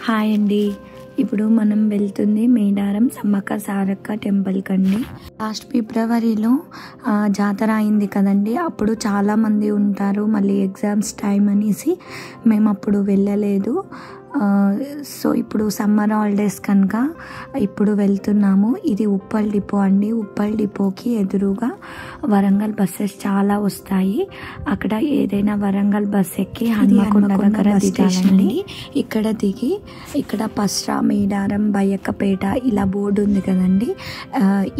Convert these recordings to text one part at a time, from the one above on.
Hi అండి. ఇప్పుడు మనం వెళ్తుంది మేడారం సమ్మక్క సారక్క టెంపుల్ కండి. లాస్ట్ ఫిబ్రవరిలో జాతర అయింది కదండి. అప్పుడు చాలామంది ఉంటారు, మళ్ళీ ఎగ్జామ్స్ టైం అనేసి మేము అప్పుడు వెళ్ళలేదు. సో ఇప్పుడు సమ్మర్ హాలిడేస్ కనుక ఇప్పుడు వెళ్తున్నాము. ఇది ఉప్పల్ డిపో అండి. ఉప్పల్ డిపోకి ఎదురుగా వరంగల్ బస్సెస్ చాలా వస్తాయి. అక్కడ ఏదైనా వరంగల్ బస్ ఎక్కి హన్మకొండ దగ్గర దిగాలండి. ఇక్కడ దిగి ఇక్కడ పస్రా, మేడారం, బయ్యక్కపేట ఇలా బోర్డు ఉంది కదండి.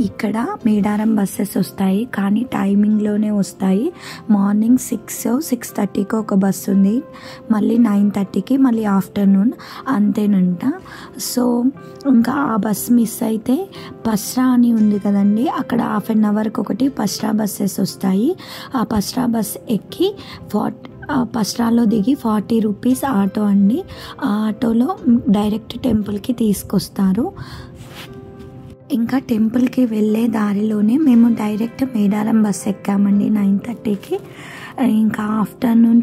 ఇక్కడ మేడారం బస్సెస్ వస్తాయి, కానీ టైమింగ్లోనే వస్తాయి. మార్నింగ్ 6:30కి ఒక బస్సు ఉంది, మళ్ళీ 9:30కి, మళ్ళీ ఆఫ్టర్నూన్ అంతేనంట. సో ఇంకా ఆ బస్ మిస్ అయితే పస్రా అని ఉంది కదండి, అక్కడ హాఫ్ అన్ అవర్కి ఒకటి పస్రా బస్సెస్ వస్తాయి. ఆ పస్రా బస్ ఎక్కి పస్రాలో దిగి 40 రూపీస్ ఆటో అండి. ఆ ఆటోలో డైరెక్ట్ టెంపుల్కి తీసుకొస్తారు. ఇంకా టెంపుల్కి వెళ్ళే దారిలోనే మేము డైరెక్ట్ మేడారం బస్ ఎక్కామండి 9:30కి. ఇంకా ఆఫ్టర్నూన్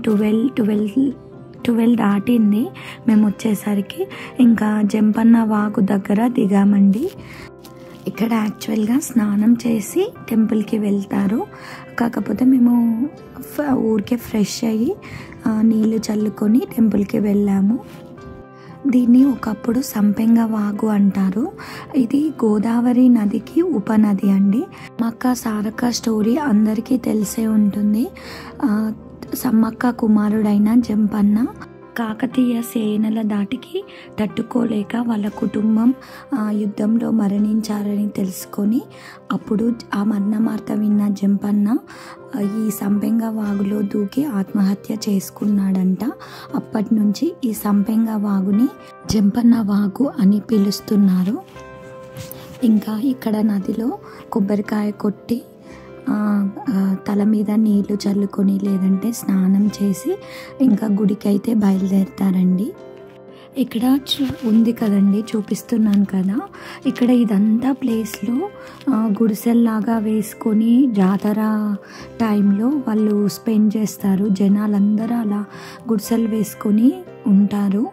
12 దాటింది మేము వచ్చేసరికి. ఇంకా జంపన్న వాగు దగ్గర దిగామండి. ఇక్కడ యాక్చువల్గా స్నానం చేసి టెంపుల్కి వెళ్తారు, కాకపోతే మేము ఊరికే ఫ్రెష్ అయ్యి నీళ్ళు చల్లుకొని టెంపుల్కి వెళ్ళాము. దీన్ని ఒకప్పుడు సంపెంగ వాగు అంటారు. ఇది గోదావరి నదికి ఉపనది అండి. సమ్మక్క సారక్క స్టోరీ అందరికీ తెలిసే ఉంటుంది. సమ్మక్క కుమారుడైన జంపన్న కాకతీయ సేనల దాటికి తట్టుకోలేక వాళ్ళ కుటుంబం యుద్ధంలో మరణించారని తెలుసుకొని అప్పుడు ఆ మరణవార్త విన్న జంపన్న ఈ సంపెంగ వాగులో దూకి ఆత్మహత్య చేసుకున్నాడంట. అప్పటి నుంచి ఈ సంపెంగ వాగుని జంపన్న వాగు అని పిలుస్తున్నారు. ఇంకా ఇక్కడ నదిలో కొబ్బరికాయ కొట్టి తల మీద నీళ్లు చల్లుకొని లేదంటే స్నానం చేసి ఇంకా గుడికి అయితే బయలుదేరుతారండి. ఇక్కడ ఉంది కదండి, చూపిస్తున్నాను కదా. ఇక్కడ ఇదంతా ప్లేస్లో గుడిసెల్లాగా వేసుకొని జాతర టైంలో వాళ్ళు స్పెండ్ చేస్తారు. జనాలందరూ అలా గుడిసెలు వేసుకొని ఉంటారు.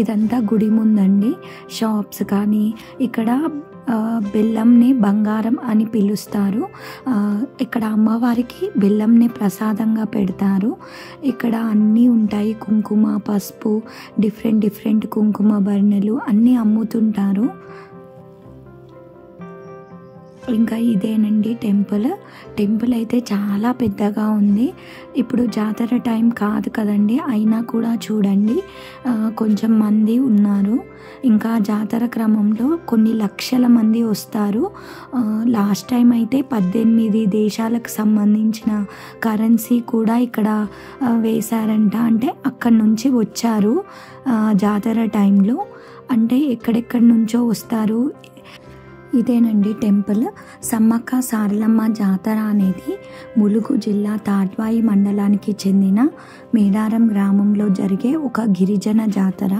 ఇదంతా గుడి ముందండి. షాప్స్ కానీ ఇక్కడ బెల్లంని బంగారం అని పిలుస్తారు. ఇక్కడ అమ్మవారికి బెల్లంని ప్రసాదంగా పెడతారు. ఇక్కడ అన్నీ ఉంటాయి, కుంకుమ, పసుపు, డిఫరెంట్ కుంకుమ బర్ణెలు అన్నీ అమ్ముతుంటారు. ఇంకా ఇదేనండి టెంపుల్ అయితే చాలా పెద్దగా ఉంది. ఇప్పుడు జాతర టైం కాదు కదండి, అయినా కూడా చూడండి కొంచెం మంది ఉన్నారు. ఇంకా జాతర క్రమంలో కొన్ని లక్షల మంది వస్తారు. లాస్ట్ టైం అయితే 18 దేశాలకు సంబంధించిన కరెన్సీ కూడా ఇక్కడ వేశారంట. అంటే అక్కడి నుంచి వచ్చారు జాతర టైంలో. అంటే ఎక్కడెక్కడి నుంచో వస్తారు. ఇదేనండి టెంపుల్. సమ్మక్క సారలమ్మ జాతర అనేది ములుగు జిల్లా తాడ్వాయి మండలానికి చెందిన మేడారం గ్రామంలో జరిగే ఒక గిరిజన జాతర.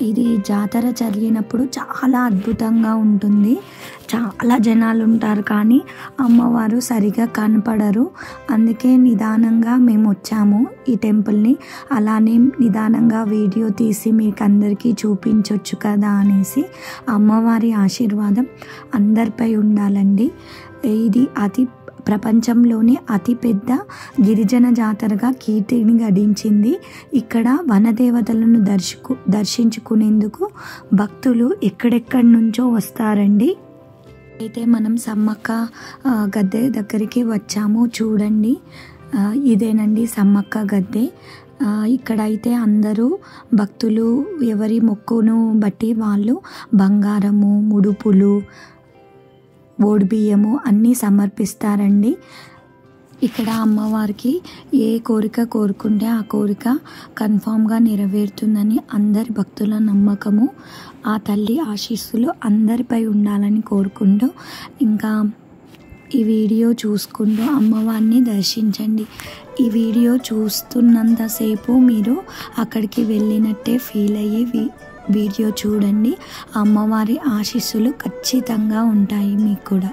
ఇది జాతర జరిగినప్పుడు చాలా అద్భుతంగా ఉంటుంది. చాలా జనాలు ఉంటారు, కానీ అమ్మవారు సరిగా కనపడరు. అందుకే నిదానంగా మేము వచ్చాము ఈ టెంపుల్ని. అలానే నిదానంగా వీడియో తీసి మీకు అందరికీ చూపించవచ్చు కదా అనేసి. అమ్మవారి ఆశీర్వాదం అందరిపై ఉండాలండి. ఇది ప్రపంచంలోనే అతిపెద్ద గిరిజన జాతరగా కీర్తిని గడించింది. ఇక్కడ వనదేవతలను దర్శించుకునేందుకు భక్తులు ఎక్కడెక్కడి నుంచో వస్తారండి. అయితే మనం సమ్మక్క గద్దె దగ్గరికి వచ్చాము. చూడండి, ఇదేనండి సమ్మక్క గద్దె. ఇక్కడైతే అందరూ భక్తులు ఎవరి మొక్కును బట్టి వాళ్ళు బంగారము, ముడుపులు, ఓడిబియ్యము అన్నీ సమర్పిస్తారండి. ఇక్కడ అమ్మవారికి ఏ కోరిక కోరుకుంటే ఆ కోరిక కన్ఫామ్గా నెరవేరుతుందని అందరి భక్తుల నమ్మకము. ఆ తల్లి ఆశీస్సులు అందరిపై ఉండాలని కోరుకుంటూ ఇంకా ఈ వీడియో చూసుకుంటూ అమ్మవారిని దర్శించండి. ఈ వీడియో చూస్తున్నంతసేపు మీరు అక్కడికి వెళ్ళినట్టే ఫీల్ అయ్యి వీడియో చూడండి. అమ్మవారి ఆశీస్సులు ఖచ్చితంగా ఉంటాయి మీకు కూడా.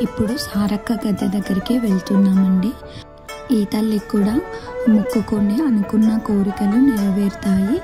ఇప్పుడు సారక్క గద్దె దగ్గరికి వెళ్తున్నామండి. ఈ తల్లికి కూడా మొక్కుకొని అనుకున్న కోరికలు నెరవేరుతాయి.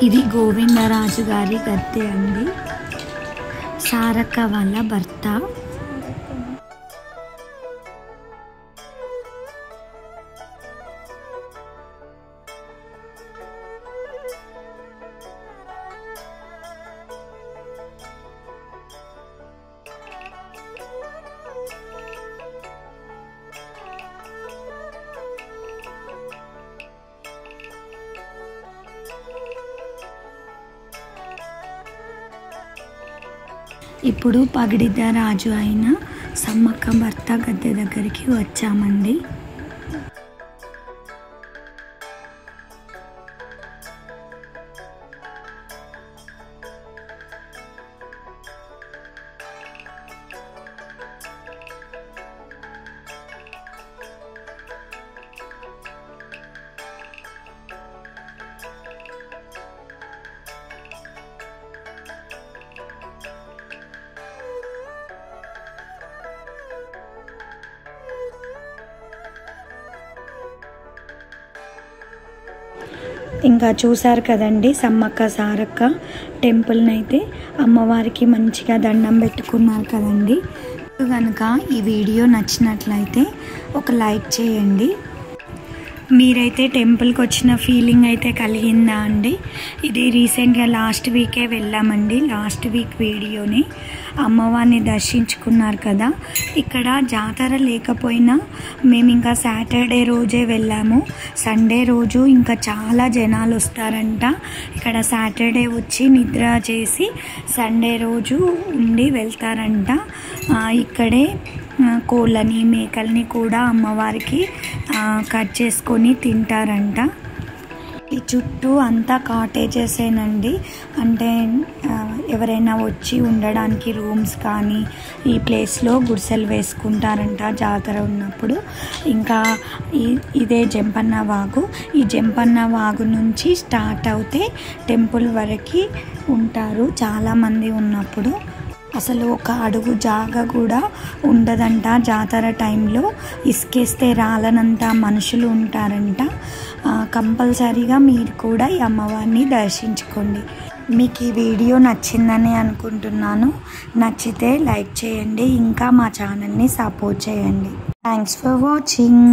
ఇది గోవిందరాజు గారి గద్దె అండి, సారక్క వాళ్ళ భర్త. ఇప్పుడు పగిడిద్ద రాజు అయిన సమ్మక్క భర్త గద్దె దగ్గరికి వచ్చామండి. ఇంకా చూసారు కదండి, సమ్మక్క సారక్క టెంపుల్ని అయితే అమ్మవారికి మంచిగా దండం పెట్టుకున్నారు కదండి. కనుక ఈ వీడియో నచ్చినట్లయితే ఒక లైక్ చేయండి. మీరైతే టెంపుల్కి వచ్చిన ఫీలింగ్ అయితే కలిగిందా అండి? ఇది రీసెంట్గా లాస్ట్ వీకే వెళ్ళామండి. లాస్ట్ వీక్ వీడియోని అమ్మవారిని దర్శించుకున్నారు కదా. ఇక్కడ జాతర లేకపోయినా మేము ఇంకా సాటర్డే రోజే వెళ్ళాము. సండే రోజు ఇంకా చాలా జనాలు వస్తారంట. ఇక్కడ సాటర్డే వచ్చి నిద్ర చేసి సండే రోజు ఉండి వెళ్తారంట. ఇక్కడే కోళ్ళని మేకల్ని కూడా అమ్మవారికి కట్ చేసుకొని తింటారంట. ఈ చుట్టూ అంతా కాటేజెసేనండి. అంటే ఎవరైనా వచ్చి ఉండడానికి రూమ్స్ కానీ ఈ ప్లేస్లో గుడిసెలు వేసుకుంటారంట జాతర ఉన్నప్పుడు. ఇంకా ఇదే జంపన్న వాగు. ఈ జంపన్న వాగు నుంచి స్టార్ట్ అవుతే టెంపుల్ వరకు ఉంటారు చాలామంది ఉన్నప్పుడు. అసలు ఒక అడుగు జాగ కూడా ఉండదంట జాతర టైంలో. ఇసుకేస్తే రాలనంత మనుషులు ఉంటారంట. కంపల్సరీగా మీరు కూడా ఈ అమ్మవారిని దర్శించుకోండి. మీకు ఈ వీడియో నచ్చిందని అనుకుంటున్నాను. నచ్చితే లైక్ చేయండి, ఇంకా మా ఛానల్ని సపోర్ట్ చేయండి. Thanks for watching.